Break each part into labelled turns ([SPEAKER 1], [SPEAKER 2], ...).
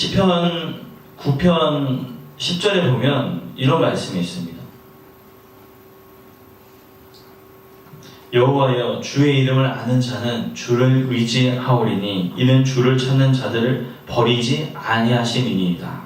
[SPEAKER 1] 시편 9편 10절에 보면 이런 말씀이 있습니다. 여호와여, 주의 이름을 아는 자는 주를 의지하오리니 이는 주를 찾는 자들을 버리지 아니하심이니이다.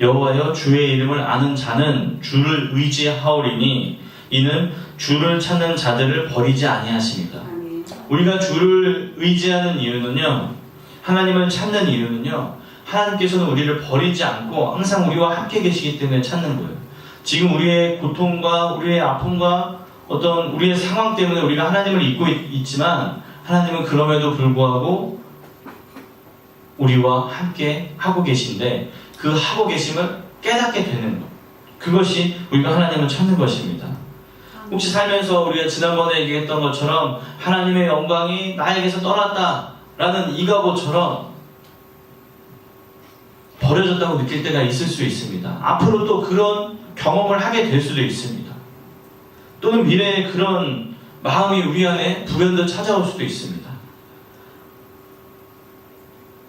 [SPEAKER 1] 여호와여, 주의 이름을 아는 자는 주를 의지하오리니 이는 주를 찾는 자들을 버리지 아니하심이다. 우리가 주를 의지하는 이유는요, 하나님을 찾는 이유는요, 하나님께서는 우리를 버리지 않고 항상 우리와 함께 계시기 때문에 찾는 거예요. 지금 우리의 고통과 우리의 아픔과 어떤 우리의 상황 때문에 우리가 하나님을 잊고 있지만 하나님은 그럼에도 불구하고 우리와 함께 하고 계신데 그 하고 계심을 깨닫게 되는 것, 그것이 우리가 하나님을 찾는 것입니다. 혹시 살면서 우리가 지난번에 얘기했던 것처럼 하나님의 영광이 나에게서 떠났다라는 이가보처럼 버려졌다고 느낄 때가 있을 수 있습니다. 앞으로 또 그런 경험을 하게 될 수도 있습니다. 또는 미래에 그런 마음이 우리 안에 불현듯 찾아올 수도 있습니다.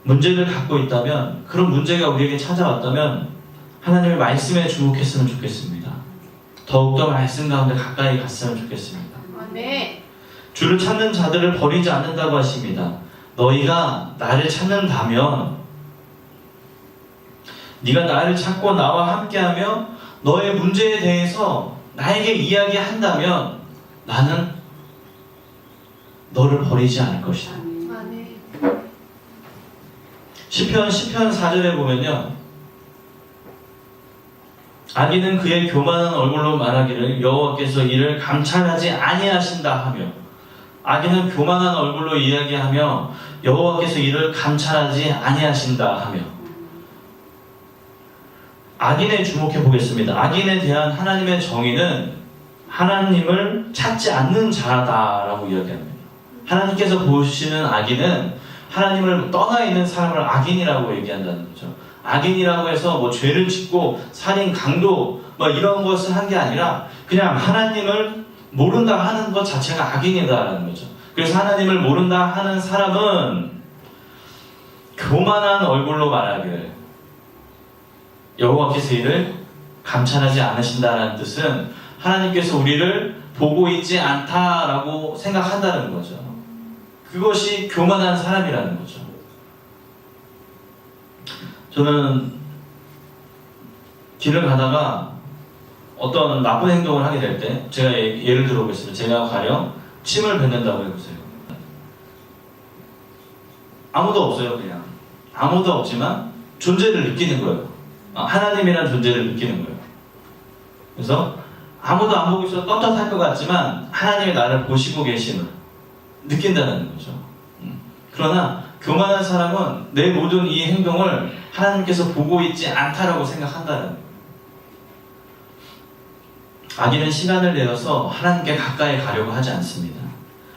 [SPEAKER 1] 문제를 갖고 있다면, 그런 문제가 우리에게 찾아왔다면 하나님의 말씀에 주목했으면 좋겠습니다. 더욱더 말씀 가운데 가까이 갔으면 좋겠습니다.
[SPEAKER 2] 네.
[SPEAKER 1] 주를 찾는 자들을 버리지 않는다고 하십니다. 너희가 나를 찾는다면, 네가 나를 찾고 나와 함께하며 너의 문제에 대해서 나에게 이야기한다면 나는 너를 버리지 않을 것이다.
[SPEAKER 2] 네.
[SPEAKER 1] 시편 4절에 보면요, 악인은 그의 교만한 얼굴로 말하기를 여호와께서 이를 감찰하지 아니하신다 하며, 악인은 교만한 얼굴로 이야기하며 여호와께서 이를 감찰하지 아니하신다 하며, 악인에 주목해 보겠습니다. 악인에 대한 하나님의 정의는 하나님을 찾지 않는 자다라고 이야기합니다. 하나님께서 보시는 악인은 하나님을 떠나 있는 사람을 악인이라고 얘기한다는 거죠. 악인이라고 해서 뭐 죄를 짓고 살인, 강도 뭐 이런 것을 한 게 아니라 그냥 하나님을 모른다 하는 것 자체가 악인이다라는 거죠. 그래서 하나님을 모른다 하는 사람은 교만한 얼굴로 말하기를 여호와께서 이를 감찰하지 않으신다는 뜻은 하나님께서 우리를 보고 있지 않다라고 생각한다는 거죠. 그것이 교만한 사람이라는 거죠. 저는 길을 가다가 어떤 나쁜 행동을 하게 될 때, 제가 예를 들어보겠습니다. 제가 가령 침을 뱉는다고 해보세요. 아무도 없어요. 그냥 아무도 없지만 존재를 느끼는 거예요. 하나님이라는 존재를 느끼는 거예요. 그래서 아무도 안 보고 있어도 떳떳할 것 같지만 하나님이 나를 보시고 계심을 느낀다는 거죠. 그러나 교만한 사람은 내 모든 이 행동을 하나님께서 보고 있지 않다라고 생각한다는 거예요. 악인은 시간을 내어서 하나님께 가까이 가려고 하지 않습니다.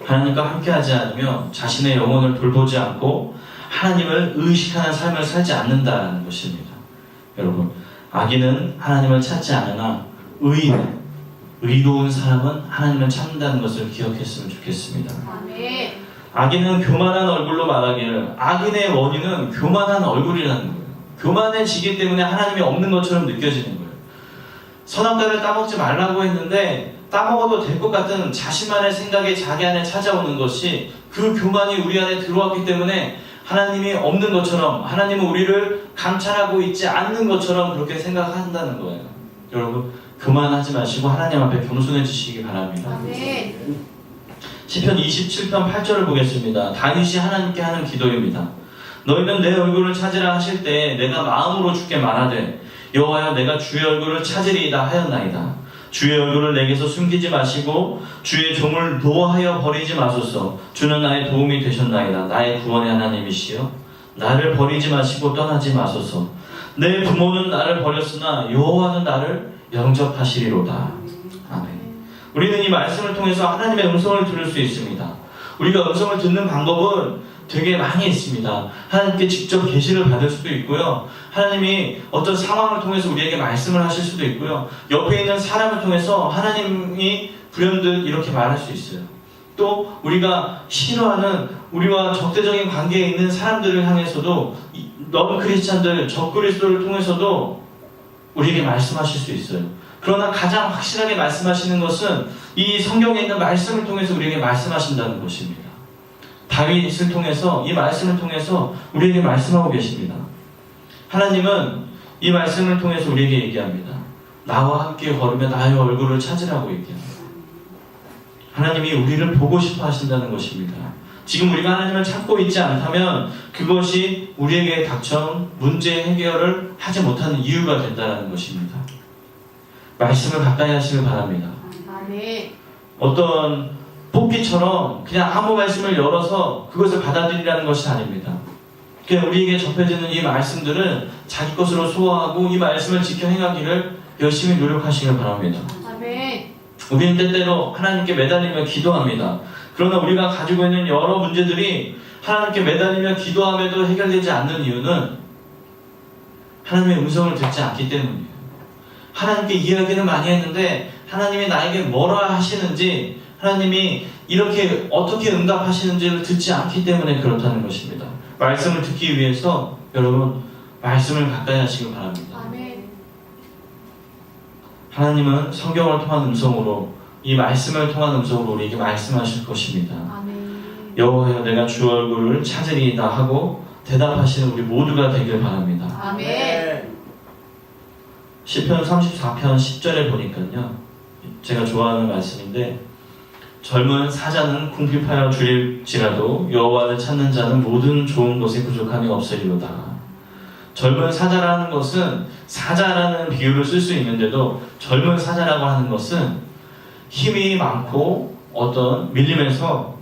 [SPEAKER 1] 하나님과 함께하지 않으며 자신의 영혼을 돌보지 않고 하나님을 의식하는 삶을 살지 않는다는 것입니다. 여러분, 악인은 하나님을 찾지 않으나 의로운 사람은 하나님을 찾는다는 것을 기억했으면 좋겠습니다. 악인은 교만한 얼굴로 말하기를, 악인의 원인은 교만한 얼굴이라는 거예요. 교만해지기 때문에 하나님이 없는 것처럼 느껴지는 거예요. 선악과를 따먹지 말라고 했는데 따먹어도 될 것 같은 자신만의 생각이 자기 안에 찾아오는 것이, 그 교만이 우리 안에 들어왔기 때문에 하나님이 없는 것처럼, 하나님은 우리를 감찰하고 있지 않는 것처럼 그렇게 생각한다는 거예요. 여러분, 교만하지 마시고 하나님 앞에 겸손해지시기 바랍니다. 시편 27편 8절을 보겠습니다. 다윗이 하나님께 하는 기도입니다. 너희는 내 얼굴을 찾으라 하실 때 내가 마음으로 주께 말하되 여호와여, 내가 주의 얼굴을 찾으리이다 하였나이다. 주의 얼굴을 내게서 숨기지 마시고 주의 종을 노하여 버리지 마소서. 주는 나의 도움이 되셨나이다. 나의 구원의 하나님이시여, 나를 버리지 마시고 떠나지 마소서. 내 부모는 나를 버렸으나 여호와는 나를 영접하시리로다. 아멘. 우리는 이 말씀을 통해서 하나님의 음성을 들을 수 있습니다. 우리가 음성을 듣는 방법은 되게 많이 있습니다. 하나님께 직접 계시를 받을 수도 있고요, 하나님이 어떤 상황을 통해서 우리에게 말씀을 하실 수도 있고요, 옆에 있는 사람을 통해서 하나님이 불현듯 이렇게 말할 수 있어요. 또 우리가 싫어하는, 우리와 적대적인 관계에 있는 사람들을 향해서도 넌 크리스찬들 적그리스도를 통해서도 우리에게 말씀하실 수 있어요. 그러나 가장 확실하게 말씀하시는 것은 이 성경에 있는 말씀을 통해서 우리에게 말씀하신다는 것입니다. 다윗을 통해서, 이 말씀을 통해서 우리에게 말씀하고 계십니다. 하나님은 이 말씀을 통해서 우리에게 얘기합니다. 나와 함께 걸으며 나의 얼굴을 찾으라고 얘기합니다. 하나님이 우리를 보고 싶어 하신다는 것입니다. 지금 우리가 하나님을 찾고 있지 않다면 그것이 우리에게 닥쳐온 문제 해결을 하지 못하는 이유가 된다는 것입니다. 말씀을 가까이 하시길 바랍니다.
[SPEAKER 2] 아멘.
[SPEAKER 1] 어떤 뽑기처럼 그냥 아무 말씀을 열어서 그것을 받아들이라는 것이 아닙니다. 그냥 우리에게 접해지는 이 말씀들은 자기 것으로 소화하고 이 말씀을 지켜 행하기를 열심히 노력하시길 바랍니다.
[SPEAKER 2] 아멘.
[SPEAKER 1] 우리는 때때로 하나님께 매달리며 기도합니다. 그러나 우리가 가지고 있는 여러 문제들이 하나님께 매달리며 기도함에도 해결되지 않는 이유는 하나님의 음성을 듣지 않기 때문이에요. 하나님께 이야기를 많이 했는데 하나님이 나에게 뭐라 하시는지, 하나님이 이렇게 어떻게 응답하시는지를 듣지 않기 때문에 그렇다는 것입니다. 말씀을 듣기 위해서 여러분 말씀을 가까이 하시길 바랍니다.
[SPEAKER 2] 아멘.
[SPEAKER 1] 하나님은 성경을 통한 음성으로, 이 말씀을 통한 음성으로 우리에게 말씀하실 것입니다.
[SPEAKER 2] 아멘.
[SPEAKER 1] 여호와여 내가 주 얼굴을 찾으리이다 하고 대답하시는 우리 모두가 되길 바랍니다.
[SPEAKER 2] 아멘.
[SPEAKER 1] 시편 34편 10절에 보니까요, 제가 좋아하는 말씀인데, 젊은 사자는 궁핍하여 줄일지라도 여호와를 찾는 자는 모든 좋은 것에 부족함이 없으리로다. 젊은 사자라는 것은, 사자라는 비유를 쓸 수 있는데도 젊은 사자라고 하는 것은 힘이 많고 어떤 밀림에서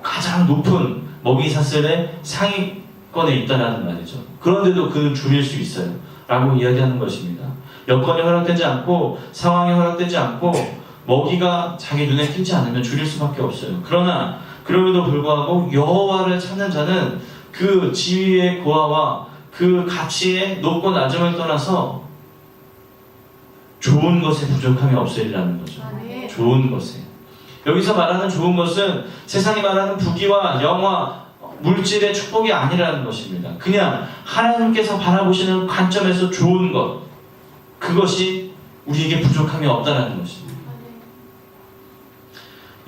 [SPEAKER 1] 가장 높은 먹이 사슬의 상위권에 있다라는 말이죠. 그런데도 그는 줄일 수 있어요 라고 이야기하는 것입니다. 여건이 허락되지 않고 상황이 허락되지 않고 먹이가 자기 눈에 띄지 않으면 줄일 수밖에 없어요. 그러나 그럼에도 불구하고 여호와를 찾는 자는 그 지위의 고하와 그 가치의 높고 낮음을 떠나서 좋은 것에 부족함이 없으리라는 거죠.
[SPEAKER 2] 아멘.
[SPEAKER 1] 좋은 것에. 여기서 말하는 좋은 것은 세상이 말하는 부귀와 영화, 물질의 축복이 아니라는 것입니다. 그냥 하나님께서 바라보시는 관점에서 좋은 것, 그것이 우리에게 부족함이 없다는 것입니다.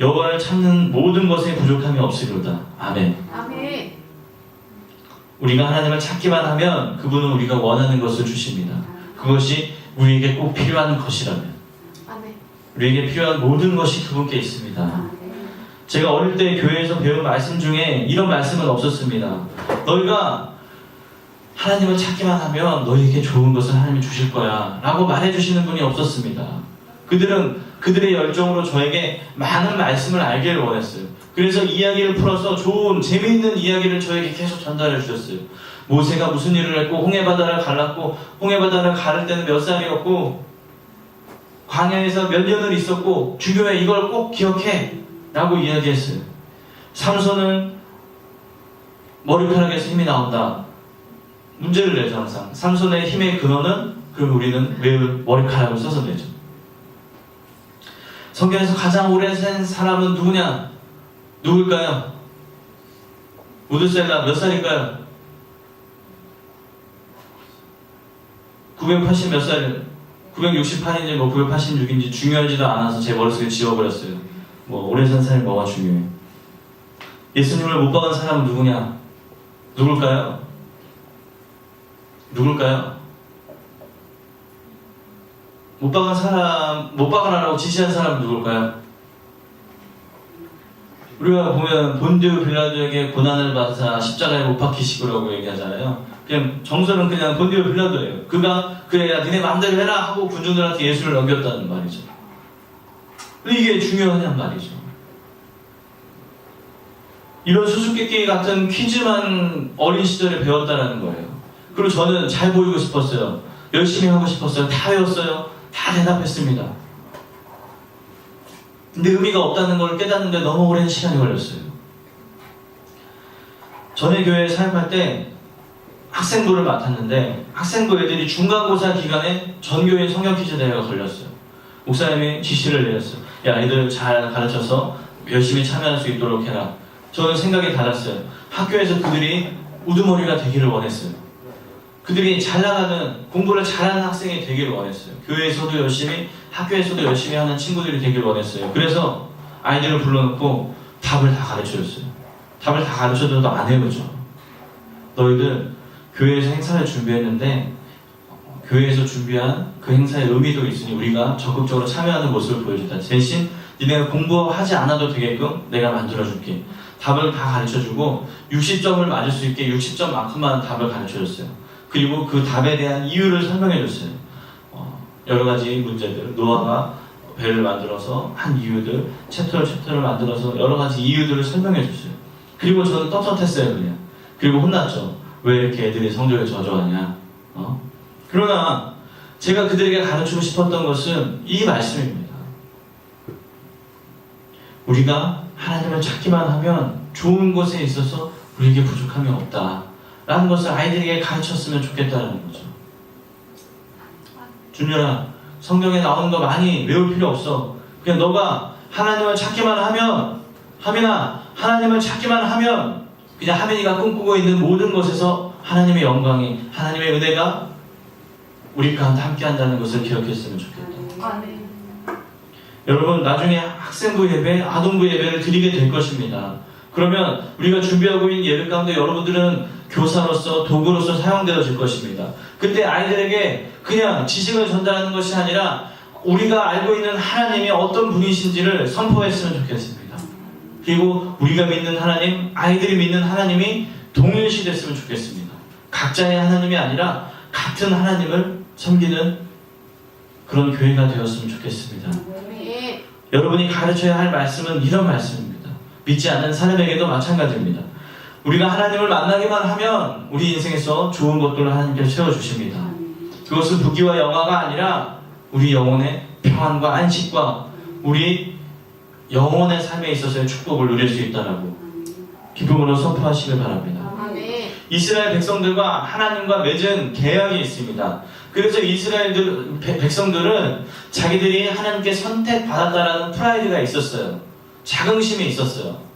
[SPEAKER 1] 여호와를 찾는 모든 것에 부족함이 없으리로다. 아멘.
[SPEAKER 2] 아멘.
[SPEAKER 1] 우리가 하나님을 찾기만 하면 그분은 우리가 원하는 것을 주십니다. 그것이 우리에게 꼭 필요한 것이라면,
[SPEAKER 2] 아멘.
[SPEAKER 1] 우리에게 필요한 모든 것이 그분께 있습니다. 제가 어릴 때 교회에서 배운 말씀 중에 이런 말씀은 없었습니다. 너희가 하나님을 찾기만 하면 너희에게 좋은 것을 하나님이 주실 거야 라고 말해주시는 분이 없었습니다. 그들은 그들의 열정으로 저에게 많은 말씀을 알기를 원했어요. 그래서 이야기를 풀어서 좋은 재미있는 이야기를 저에게 계속 전달해 주셨어요. 모세가 무슨 일을 했고 홍해바다를 갈랐고 홍해바다를 가를 때는 몇 살이었고 광야에서 몇 년을 있었고 주교회 이걸 꼭 기억해 라고 이야기했어요. 삼손은 머리카락에서 힘이 나온다. 문제를 내죠. 항상 삼손의 힘의 근원은, 그럼 우리는 왜 머리카락을 써서 내죠. 성경에서 가장 오래 산 사람은 누구냐? 누굴까요? 우드셀라 몇 살일까요? 980 몇 살? 968인지 뭐 986인지 중요하지도 않아서 제 머릿속에 지워버렸어요. 뭐 오래 산 사람이 뭐가 중요해? 예수님을 못 박은 사람은 누구냐? 누굴까요? 누굴까요? 못 박으라고 지시한 사람은 누굴까요? 우리가 보면 본디오 빌라도에게 고난을 받아 십자가에 못 박히시고라고 얘기하잖아요. 그냥 정설은 그냥 본디오 빌라도예요. 그가 그래야 니네 마음대로 해라 하고 군중들한테 예수를 넘겼다는 말이죠. 근데 이게 중요하냔 말이죠. 이런 수수께끼 같은 퀴즈만 어린 시절에 배웠다는 거예요. 그리고 저는 잘 보이고 싶었어요. 열심히 하고 싶었어요. 다 외웠어요. 다 대답했습니다. 근데 의미가 없다는 걸 깨닫는데 너무 오랜 시간이 걸렸어요. 전에 교회에 사역할 때 학생부를 맡았는데 학생부 애들이 중간고사 기간에 전교인 성경 퀴즈 대회가 걸렸어요. 목사님이 지시를 내렸어요. 야, 애들 잘 가르쳐서 열심히 참여할 수 있도록 해라. 저는 생각이 달랐어요. 학교에서 그들이 우두머리가 되기를 원했어요. 그들이 잘 나가는, 공부를 잘하는 학생이 되길 원했어요. 교회에서도 열심히, 학교에서도 열심히 하는 친구들이 되길 원했어요. 그래서 아이들을 불러놓고 답을 다 가르쳐줬어요. 답을 다 가르쳐줘도 안 해보죠. 너희들 교회에서 행사를 준비했는데 교회에서 준비한 그 행사의 의미도 있으니 우리가 적극적으로 참여하는 모습을 보여주다. 대신 니네가 공부하지 않아도 되게끔 내가 만들어줄게. 답을 다 가르쳐주고 60점을 맞을 수 있게 60점만큼만 답을 가르쳐줬어요. 그리고 그 답에 대한 이유를 설명해줬어요. 여러 가지 문제들, 노아가 배를 만들어서 한 이유들, 챕터를 만들어서 여러 가지 이유들을 설명해줬어요. 그리고 저는 떳떳했어요, 그냥. 그리고 혼났죠. 왜 이렇게 애들이 성적에 저조하냐. 그러나 제가 그들에게 가르치고 싶었던 것은 이 말씀입니다. 우리가 하나님을 찾기만 하면 좋은 것에 있어서 우리에게 부족함이 없다 라는 것을 아이들에게 가르쳤으면 좋겠다는 거죠. 준열아, 성경에 나오는 거 많이 외울 필요 없어. 그냥 너가 하나님을 찾기만 하면, 하민아, 하나님을 찾기만 하면 그냥 하민이가 꿈꾸고 있는 모든 것에서 하나님의 영광이, 하나님의 은혜가 우리 가운데 함께한다는 것을 기억했으면 좋겠다.
[SPEAKER 2] 아멘.
[SPEAKER 1] 여러분, 나중에 학생부 예배, 아동부 예배를 드리게 될 것입니다. 그러면 우리가 준비하고 있는 예배 가운데 여러분들은 교사로서, 도구로서 사용되어질 것입니다. 그때 아이들에게 그냥 지식을 전달하는 것이 아니라 우리가 알고 있는 하나님이 어떤 분이신지를 선포했으면 좋겠습니다. 그리고 우리가 믿는 하나님, 아이들이 믿는 하나님이 동일시 됐으면 좋겠습니다. 각자의 하나님이 아니라 같은 하나님을 섬기는 그런 교회가 되었으면 좋겠습니다.
[SPEAKER 2] 아멘.
[SPEAKER 1] 여러분이 가르쳐야 할 말씀은 이런 말씀입니다. 믿지 않는 사람에게도 마찬가지입니다. 우리가 하나님을 만나기만 하면 우리 인생에서 좋은 것들을 하나님께서 채워주십니다. 그것은 부귀와 영화가 아니라 우리 영혼의 평안과 안식과 우리 영혼의 삶에 있어서의 축복을 누릴 수 있다라고 기쁨으로 선포하시길 바랍니다.
[SPEAKER 2] 아멘.
[SPEAKER 1] 이스라엘 백성들과 하나님과 맺은 계약이 있습니다. 그래서 이스라엘 백성들은 자기들이 하나님께 선택받았다라는 프라이드가 있었어요. 자긍심이 있었어요.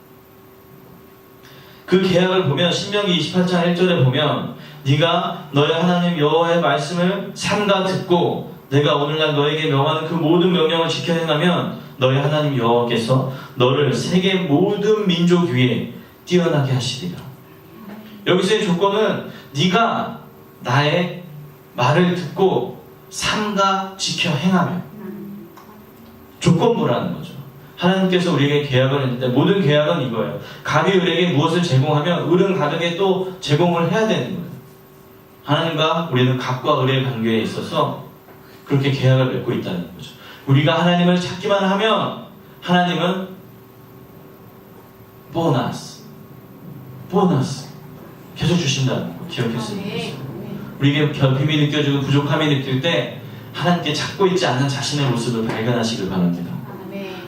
[SPEAKER 1] 그 계약을 보면 신명기 28장 1절에 보면 네가 너의 하나님 여호와의 말씀을 삼가 듣고 내가 오늘날 너에게 명하는 그 모든 명령을 지켜 행하면 너의 하나님 여호와께서 너를 세계 모든 민족 위에 뛰어나게 하시리라. 여기서의 조건은 네가 나의 말을 듣고 삼가 지켜 행하면, 조건부라는 거죠. 하나님께서 우리에게 계약을 했는데 모든 계약은 이거예요. 갑이 을에게 무엇을 제공하면 을은 갑에게 또 제공을 해야 되는 거예요. 하나님과 우리는 갑과 을의 관계에 있어서 그렇게 계약을 맺고 있다는 거죠. 우리가 하나님을 찾기만 하면 하나님은 보너스 계속 주신다는 거 기억했으면 좋겠어요. 우리에게 결핍이 느껴지고 부족함이 느낄 때 하나님께 찾고 있지 않은 자신의 모습을 발견하시길 바랍니다.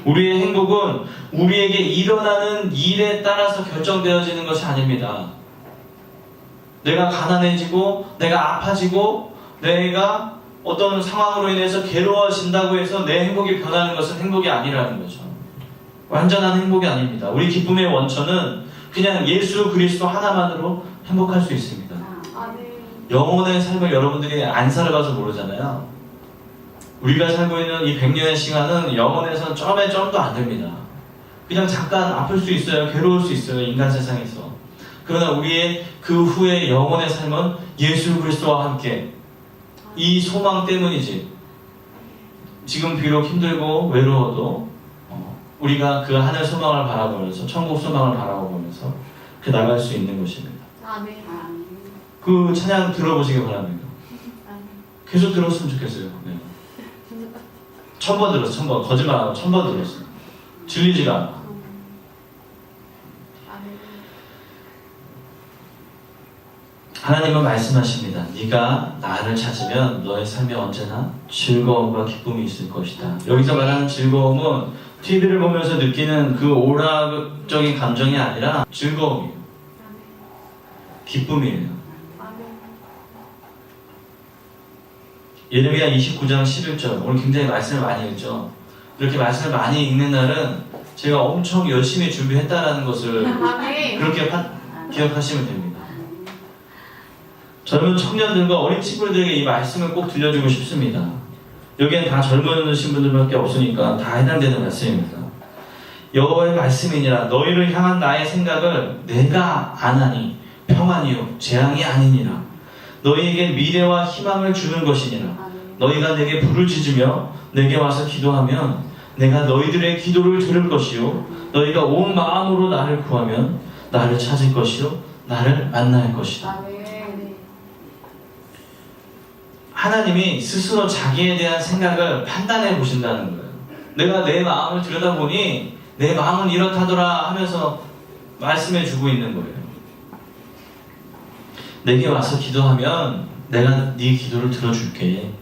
[SPEAKER 1] 우리의 행복은 우리에게 일어나는 일에 따라서 결정되어지는 것이 아닙니다. 내가 가난해지고 내가 아파지고 내가 어떤 상황으로 인해서 괴로워진다고 해서 내 행복이 변하는 것은 행복이 아니라는 거죠. 완전한 행복이 아닙니다. 우리 기쁨의 원천은 그냥 예수 그리스도 하나만으로 행복할 수 있습니다. 영혼의 삶을 여러분들이 안 살아봐서 모르잖아요. 우리가 살고 있는 이 100년의 시간은 영혼에서는 점에 점도 안 됩니다. 그냥 잠깐 아플 수 있어요. 괴로울 수 있어요. 인간 세상에서. 그러나 우리의 그 후의 영혼의 삶은 예수 그리스도와 함께 이 소망 때문이지. 지금 비록 힘들고 외로워도 우리가 그 하늘 소망을 바라보면서 천국 소망을 바라보면서 그 나갈 수 있는 것입니다.
[SPEAKER 2] 아멘.
[SPEAKER 1] 그 찬양 들어보시기 바랍니다. 계속 들었으면 좋겠어요. 네. 1000번 들었어. 1000번. 거짓말 안 하고 1000번 들었어. 질리지가 않아. 하나님은 말씀하십니다. 네가 나를 찾으면 너의 삶에 언제나 즐거움과 기쁨이 있을 것이다. 여기서 말하는 즐거움은 TV를 보면서 느끼는 그 오락적인 감정이 아니라 즐거움이에요. 기쁨이에요. 예레미야 29장 11절. 오늘 굉장히 말씀을 많이 읽죠. 이렇게 말씀을 많이 읽는 날은 제가 엄청 열심히 준비했다라는 것을 그렇게 기억하시면 됩니다. 젊은 청년들과 어린 친구들에게 이 말씀을 꼭 들려주고 싶습니다. 여기엔 다 젊으신 분들밖에 없으니까 다 해당되는 말씀입니다. 여호와의 말씀이니라 너희를 향한 나의 생각을 내가 아나니 평안이요 재앙이 아니니라. 너희에게 미래와 희망을 주는 것이니라. 너희가 내게 부르짖으며 내게 와서 기도하면 내가 너희들의 기도를 들을 것이요 너희가 온 마음으로 나를 구하면 나를 찾을 것이요 나를 만날 것이다. 하나님이 스스로 자기에 대한 생각을 판단해 보신다는 거예요. 내가 내 마음을 들여다보니 내 마음은 이렇다더라 하면서 말씀해 주고 있는 거예요. 내게 와서 기도하면 내가 네 기도를 들어줄게.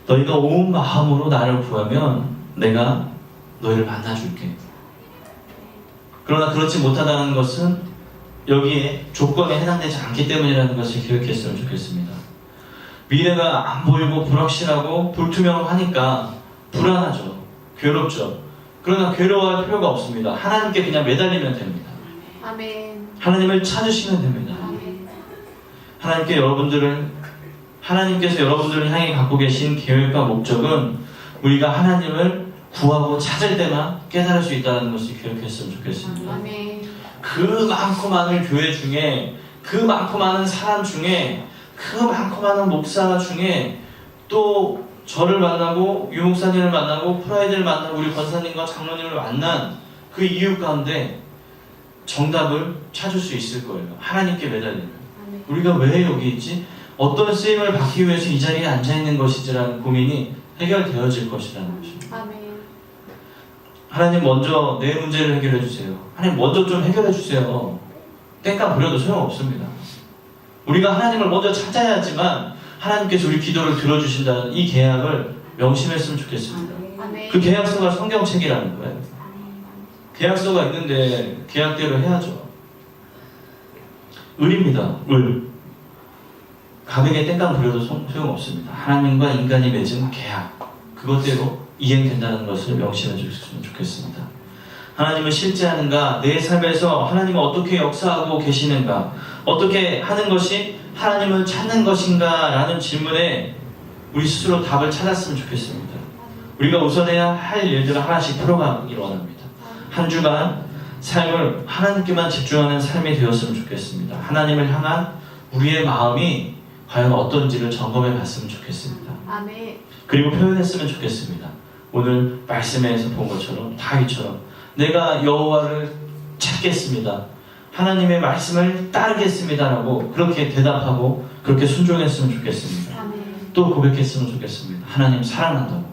[SPEAKER 1] 너희가 온 마음으로 나를 구하면 내가 너희를 만나줄게. 그러나 그렇지 못하다는 것은 여기에 조건에 해당되지 않기 때문이라는 것을 기억했으면 좋겠습니다. 미래가 안 보이고 불확실하고 불투명하니까 불안하죠. 괴롭죠. 그러나 괴로워할 필요가 없습니다. 하나님께 그냥 매달리면 됩니다.
[SPEAKER 2] 아멘.
[SPEAKER 1] 하나님을 찾으시면 됩니다.
[SPEAKER 2] 아멘.
[SPEAKER 1] 하나님께서 여러분들을 향해 갖고 계신 계획과 목적은 우리가 하나님을 구하고 찾을 때만 깨달을 수 있다는 것을 기억했으면 좋겠습니다.
[SPEAKER 2] 아멘.
[SPEAKER 1] 그 많고 많은 교회 중에, 그 많고 많은 사람 중에, 그 많고 많은 목사 중에 또 저를 만나고 유 목사님을 만나고 프라이드를 만나고 우리 권사님과 장로님을 만난 그 이유 가운데 정답을 찾을 수 있을 거예요. 하나님께 매달리면. 우리가 왜 여기 있지? 어떤 쓰임을 받기 위해서 이 자리에 앉아있는 것이지라는 고민이 해결되어질 것이라는 것입니다.
[SPEAKER 2] 아멘.
[SPEAKER 1] 하나님 먼저 내 문제를 해결해 주세요. 하나님 먼저 좀 해결해 주세요. 땡깡 부려도 소용없습니다. 우리가 하나님을 먼저 찾아야지만 하나님께서 우리 기도를 들어주신다는 이 계약을 명심했으면 좋겠습니다.
[SPEAKER 2] 아멘.
[SPEAKER 1] 그 계약서가 성경책이라는 거예요. 계약서가 있는데 계약대로 해야죠. 을입니다. 을. 갑에게 땡깡 부려도 소용없습니다. 하나님과 인간이 맺은 계약, 그것대로 이행된다는 것을 명심해 주셨으면 좋겠습니다. 하나님을 실제하는가, 내 삶에서 하나님은 어떻게 역사하고 계시는가, 어떻게 하는 것이 하나님을 찾는 것인가 라는 질문에 우리 스스로 답을 찾았으면 좋겠습니다. 우리가 우선해야 할 일들을 하나씩 풀어가기를 원합니다. 한 주간 삶을 하나님께만 집중하는 삶이 되었으면 좋겠습니다. 하나님을 향한 우리의 마음이 과연 어떤지를 점검해 봤으면 좋겠습니다.
[SPEAKER 2] 아멘.
[SPEAKER 1] 그리고 표현했으면 좋겠습니다. 오늘 말씀에서 본 것처럼 다윗처럼 내가 여호와를 찾겠습니다. 하나님의 말씀을 따르겠습니다라고 그렇게 대답하고 그렇게 순종했으면 좋겠습니다.
[SPEAKER 2] 아멘.
[SPEAKER 1] 또 고백했으면 좋겠습니다. 하나님 사랑한다고.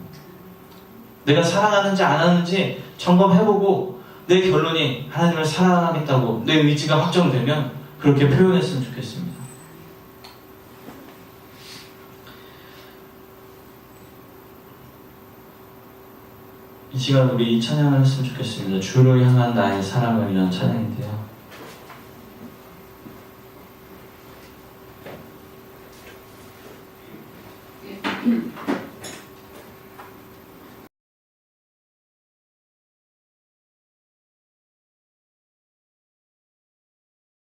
[SPEAKER 1] 내가 사랑하는지 안 하는지 점검해보고 내 결론이 하나님을 사랑하겠다고 내 의지가 확정되면 그렇게 표현했으면 좋겠습니다. 이 시간 우리 찬양을 했으면 좋겠습니다. 주를 향한 나의 사랑을 위한 찬양인데요.